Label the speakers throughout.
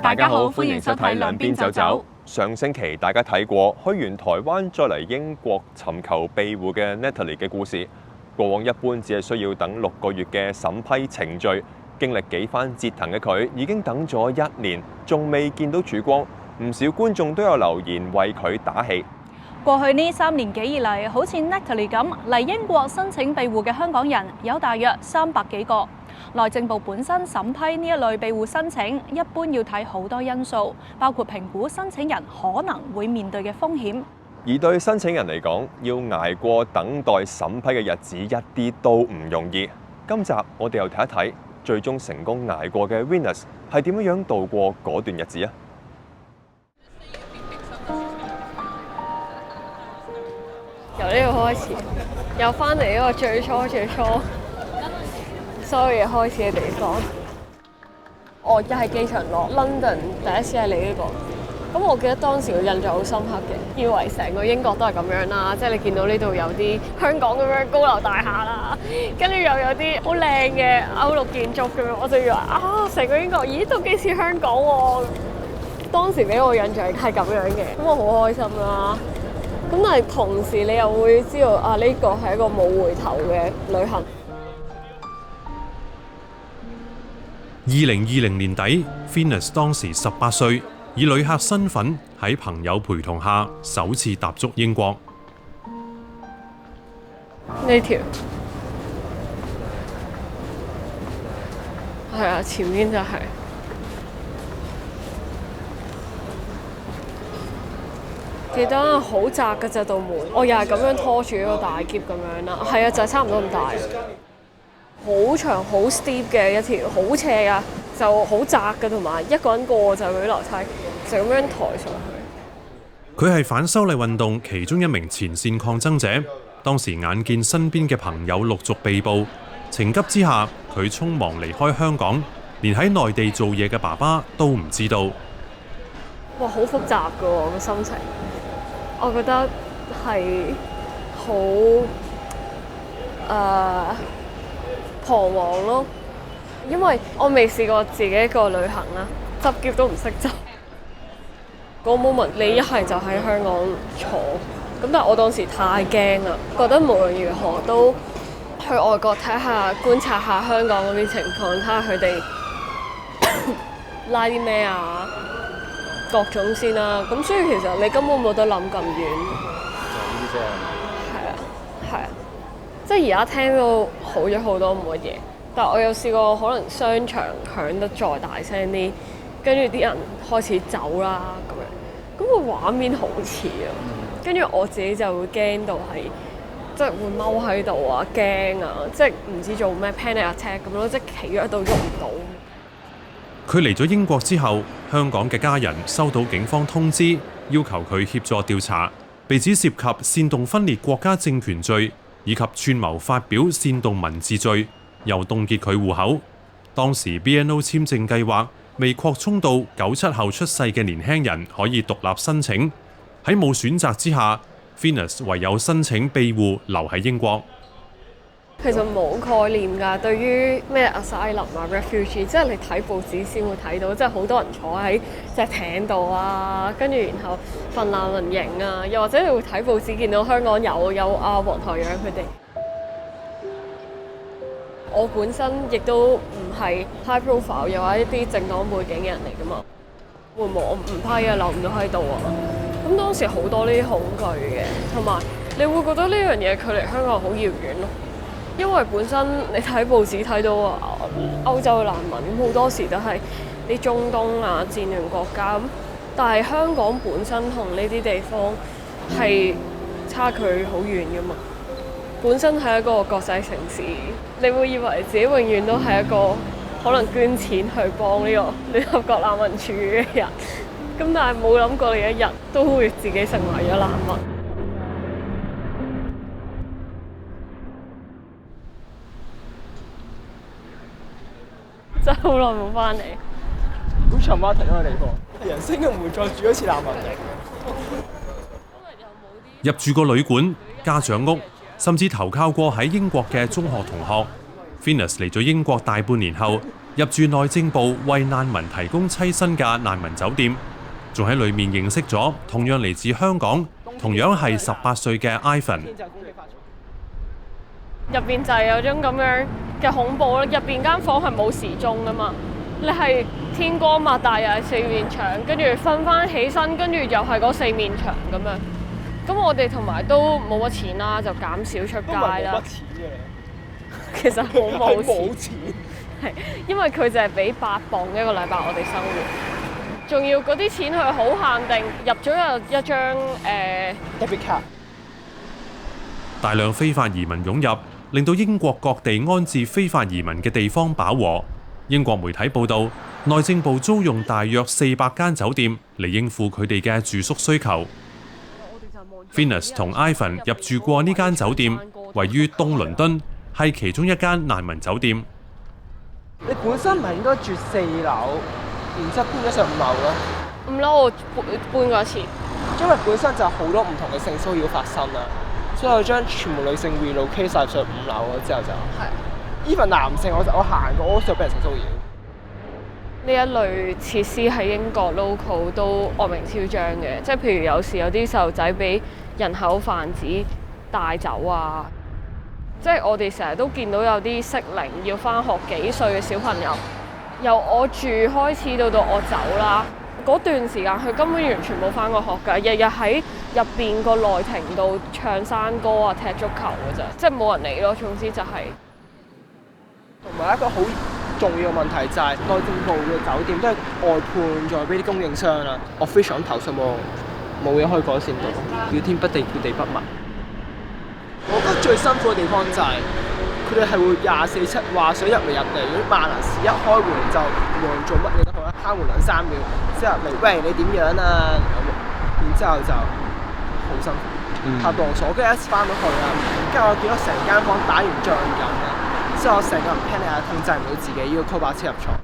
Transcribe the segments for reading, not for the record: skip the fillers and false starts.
Speaker 1: 大家好，歡迎收睇兩邊走走。上星期大家睇過去完台灣再嚟英國尋求庇護嘅 Natalie 嘅故事。過往一般只係需要等6個月嘅審批程序，經歷幾番折騰嘅佢已經等咗1年，仲未見到曙光。唔少觀眾都有留言為佢打氣。
Speaker 2: 過去呢3年幾以嚟，好似 Natalie 咁嚟英國申請庇護嘅香港人有大約300幾個。內政部本身審批呢一類庇護申請，一般要睇好多因素，包括評估申請人可能會面對嘅風險。
Speaker 1: 而對申請人嚟講，要捱過等待審批嘅日子一啲都唔容易。今集我哋又睇一睇，最終成功捱過嘅 Venus 係點樣度過嗰段日子啊！
Speaker 3: 由呢度開始，又翻嚟呢個最初所有嘢開始嘅地方。我一喺機場落 London， 第一次係嚟呢個。咁我記得當時嘅印象好深刻嘅，以為成個英國都係咁樣啦，即係你見到呢度有啲香港咁樣高樓大廈啦，跟住又有啲好靚嘅歐陸建築咁樣，我就以為成個英國，咦都幾似香港喎。當時俾我印象係咁樣嘅，咁我好開心啦。咁但係同時你又會知道呢個係一個冇回頭嘅旅行。
Speaker 4: 2020年底 ，Venus 當時18歲，以旅客身份喺朋友陪同下首次踏足英國。
Speaker 3: 呢條係啊，前面就係。記得好窄嘅啫道門，我又係咁樣拖住一個大篋咁樣啦。係啊，就係差唔多咁大，好長好 steep 嘅一條，好斜啊，就好窄嘅，同埋一個人過就嗰啲樓梯，就咁樣抬上去。
Speaker 4: 佢係反修例運動其中一名前線抗爭者，當時眼見身邊嘅朋友陸續被捕，情急之下佢匆忙離開香港，連喺內地做嘢嘅爸爸都唔知道。
Speaker 3: 哇，好複雜㗎喎個心情。我覺得係好彷徨咯，因為我未試過自己一個旅行啦，執喼都唔識執。嗰個 moment 你一係就喺香港坐，咁但係我當時太驚啦，覺得無論如何都去外國睇下、觀察下香港嗰邊情況，睇下佢哋拉啲咩啊。各種先啦，咁所以其實你根本冇得諗咁遠。就呢啲啫。係啊，即係而家聽到好咗好多冇乜嘢，但我有試過可能商場響得再大聲啲，跟住啲人開始走啦咁樣，咁個畫面好似啊，跟住我自己就會驚到係，即係會踎喺度啊，驚啊，即係唔知做咩 panic attack 咁咯，即係企喺度喐唔到。
Speaker 4: 佢嚟咗英國之後，香港嘅家人收到警方通知，要求佢協助調查，被指涉及煽動分裂國家政權罪以及串謀發表煽動文字罪，又凍結佢戶口。當時 BNO 簽證計劃未擴充到97後出世嘅年輕人可以獨立申請，喺冇選擇之下 ，Venus 唯有申請庇護留喺英國。
Speaker 3: 其實冇概念㗎，對於咩 asylum 啊 refugee， 即係你睇報紙先會睇到，即係好多人坐喺隻艇度啊，跟住然後瞓難民營啊，又或者你會睇報紙見到香港有黃台仰佢哋。我本身亦都唔係 high profile，又係一啲政黨背景嘅人嚟㗎嘛，會唔會我唔批啊，留唔到喺度啊？咁當時好多呢啲恐懼嘅，同埋你會覺得呢樣嘢距離香港好遙遠咯。因為本身你睇報紙睇到歐洲嘅難民，好多時都係啲中東啊戰亂國家咁，但係香港本身同呢啲地方係差距好遠㗎嘛。本身係一個國際城市，你會以為自己永遠都係一個可能捐錢去幫呢個聯合國難民署嘅人，咁但係冇諗過你一日都會自己成為咗難民。真係好耐冇翻嚟，
Speaker 5: 好長話題一個地方，人生都唔會再住一次難民營。
Speaker 4: 入住過旅館、家長屋，甚至投靠過喺英國嘅中學同學。Venus 嚟咗英國大半年後，入住內政部為難民提供棲身嘅難民酒店，仲喺裏面認識咗同樣嚟自香港、同樣係18歲嘅 Ivan。
Speaker 3: 入邊就係有種咁樣嘅恐怖咯，入邊間房係冇時鐘噶嘛，你係天光擘大又係四面牆，跟住瞓翻起身，跟住又係嗰四面牆咁樣。咁我哋同埋都冇乜錢啦，就減少出街啦。
Speaker 5: 冇乜錢嘅，
Speaker 3: 其實好冇
Speaker 5: 冇
Speaker 3: 錢，係因為佢就係俾8磅一個禮拜我哋生活，仲要嗰啲錢佢好限定，入咗有一張
Speaker 5: 特別卡。
Speaker 4: 大量非法移民湧入，令到英國各地安置非法移民嘅地方飽和。英國媒體報道，內政部租用大約400間酒店嚟應付佢哋嘅住宿需求。Venus 同 Ivan 入住過呢間酒店，位於東倫敦，係其中一間難民酒店。
Speaker 5: 你本身唔係應該住4樓，然之後搬咗上5樓咯
Speaker 3: ？5樓我搬過一次，
Speaker 5: 因為本身就好多唔同嘅性騷擾發生啦，所以我將全部女性 relocate 晒上5樓之後就係。even 男性我行過，我都想俾人性騷擾。
Speaker 3: 呢一類設施喺英國 local 都惡名昭彰嘅，即係譬如有時有啲細路仔俾人口販子帶走啊，即係我哋成日都見到有啲適齡要返學幾歲嘅小朋友，由我住開始到我走啦，嗰段時間佢根本完全冇返過學㗎，日日喺入邊個內庭度唱山歌啊、踢足球㗎咋，即係冇人理咯。總之就係
Speaker 5: 同埋一個好重要嘅問題就係內政部嘅酒店都係外判咗俾啲供應商啦，official 投訴冇嘢可以改善到，叫天不地叫地不聞。我覺得最辛苦嘅地方就係佢哋係會24/7話想入嚟，如果萬能時一開門就無論做乜嘢都好啦，敲門2-3秒之後嚟，喂你點樣啊？然之後就好辛苦，拍檔所，跟住一翻到去啦，跟住我見到成間房打完仗咁啦。之後我成個人 panic 啊，控制唔到自己，要 call 把車入廠。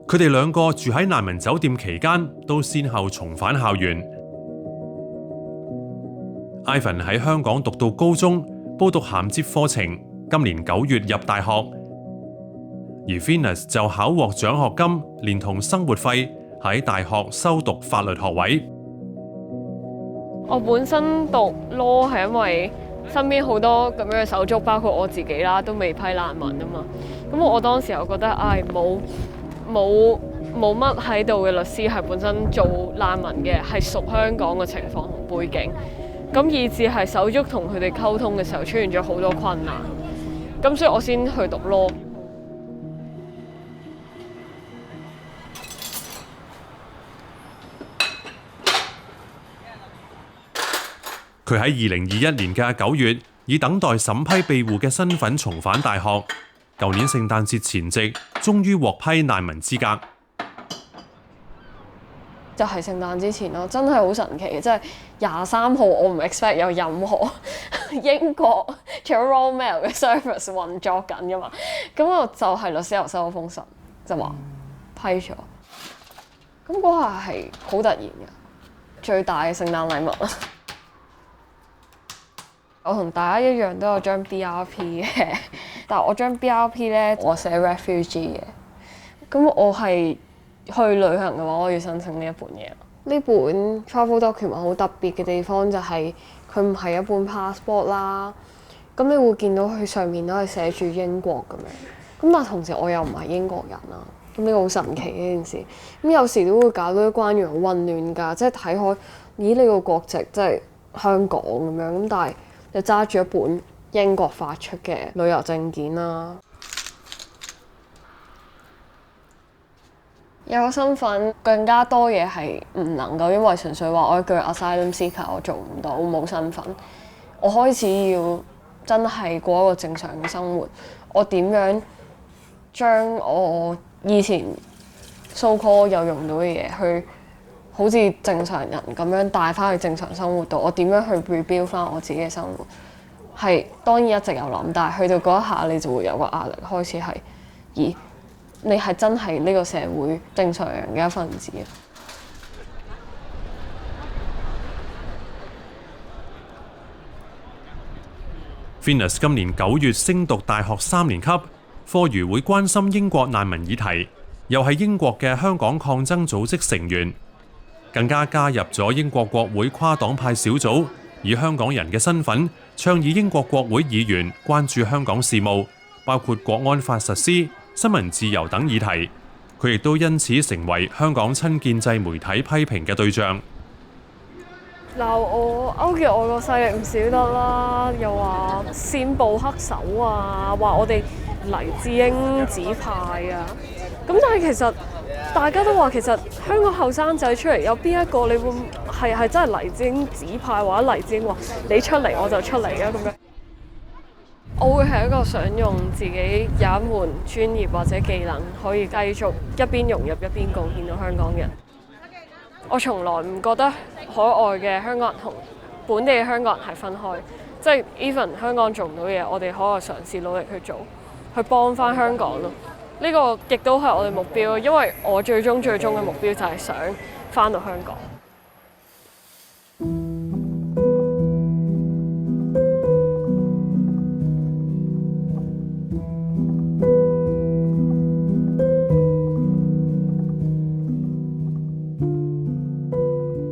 Speaker 4: 佢哋兩個住喺難民酒店期間，都先後重返校園。Ivan 喺香港讀到高中，報讀銜接課程，今年9月入大學。而 Venus 就考獲獎學金，連同生活費喺大學修讀法律學位。
Speaker 3: 我本身讀 law 係因為身邊好多咁樣嘅手足，包括我自己啦，都未批難民啊嘛。咁我當時又覺得，冇乜喺度嘅律師係本身做難民嘅，係屬香港嘅情況同背景。咁以至係手足同佢哋溝通嘅時候出現咗好多困難。咁所以我先去讀 law。
Speaker 4: 佢喺2021年嘅9月，以等待審批庇護嘅身份重返大學。舊年聖誕節前夕，終於獲批難民資格。
Speaker 3: 就係聖誕之前咯，真係好神奇嘅，即係23號我唔 expect 有任何英國除咗 Royal Mail 嘅 service 運作緊㗎嘛。咁我就係律師又收咗封信，就話批咗。咁嗰下係好突然嘅，最大嘅聖誕禮物。我同大家一樣都有張 BRP 嘅，但係我張 BRP 咧，我寫 refugee 嘅。咁我係去旅行嘅話，我要申請呢一本嘢。呢本 travel document 好特別嘅地方就係佢唔係一本 passport 啦。咁你會見到佢上面都係寫住英國咁樣。咁但係同時我又唔係英國人啦。咁呢個好神奇嘅一件事。咁有時都會搞到啲關員好混亂㗎，即係睇開，咦呢個國籍即係香港咁樣，咁但係就揸住一本英國發出嘅旅遊證件啦。有個身份更加多嘢係唔能夠，因為純粹話我一句 asylum seeker 我做唔到，冇身份。我開始要真係過一個正常嘅生活。我點樣將我以前 so call 有用到嘅嘢去好似正常人咁樣帶翻去正常生活度？我點樣去 rebuild 翻我自己嘅生活？係當然一直有諗，但係去到嗰一下你就會有個壓力，開始係咦？你係真係呢個社會正常人嘅一份子。
Speaker 4: Venus 今年9月升讀大學3年級，課餘會關心英國難民議題，又係英國嘅香港抗爭組織成員，更加加入咗英國國會跨黨派小組，以香港人嘅身份倡議英國國會議員關注香港事務，包括國安法實施、新聞自由等議題。佢亦都因此成為香港親建制媒體批評嘅對象。
Speaker 3: 鬧我勾結外國勢力唔少得啦，又話煽暴黑手啊，話我哋黎智英指派啊。咁但係其實大家都話，其實香港後生仔出嚟有邊一個你會係真係黎智英指派，或者黎智英話你出嚟我就出嚟啊咁樣。我會係一個想用自己有一門專業或者技能，可以繼續一邊融入一邊貢獻到香港人。我從來唔覺得海外嘅香港人同本地嘅香港人係分開，即係 even 香港做唔到嘢，我哋海外嘗試努力去做，去幫翻香港咯。呢個亦都係我哋目標，因為我最終嘅目標就係想翻到香港。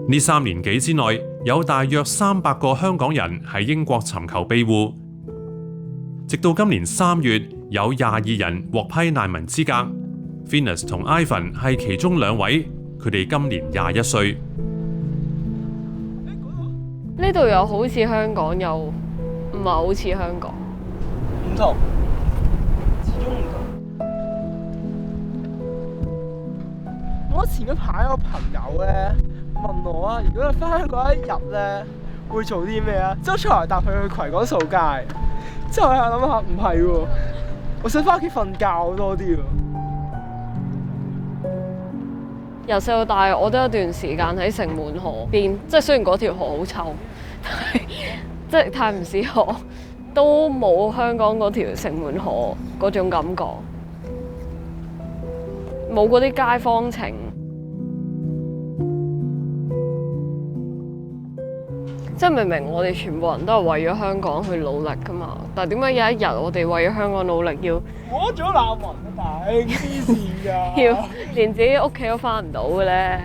Speaker 4: 呢3年幾之內，有大約300個香港人喺英國尋求庇護，直到今年3月，有22人獲批難民資格。Venus 同 Ivan 係其中2位，佢哋今年21歲。
Speaker 3: 呢度又好似香港，又唔係好似香港，
Speaker 5: 唔同，始終唔同。我前一排有個朋友咧問我啊，如果你翻香港1日咧，會做啲咩啊？之後出嚟搭佢去葵港掃街，之後我諗下唔係喎，我想翻屋企瞓覺多啲喎。
Speaker 3: 由細到大，我都有段時間喺城門河邊，即係雖然嗰條河好臭，但係即係泰晤士河都冇香港嗰條城門河嗰種感覺，冇嗰啲街坊情。即係明明我哋全部人都係為咗香港去努力㗎嘛，但係點解有一日我哋為咗香港努力要
Speaker 5: 我做難民啊，大黐線㗎！
Speaker 3: 要連自己屋企都返唔到嘅咧？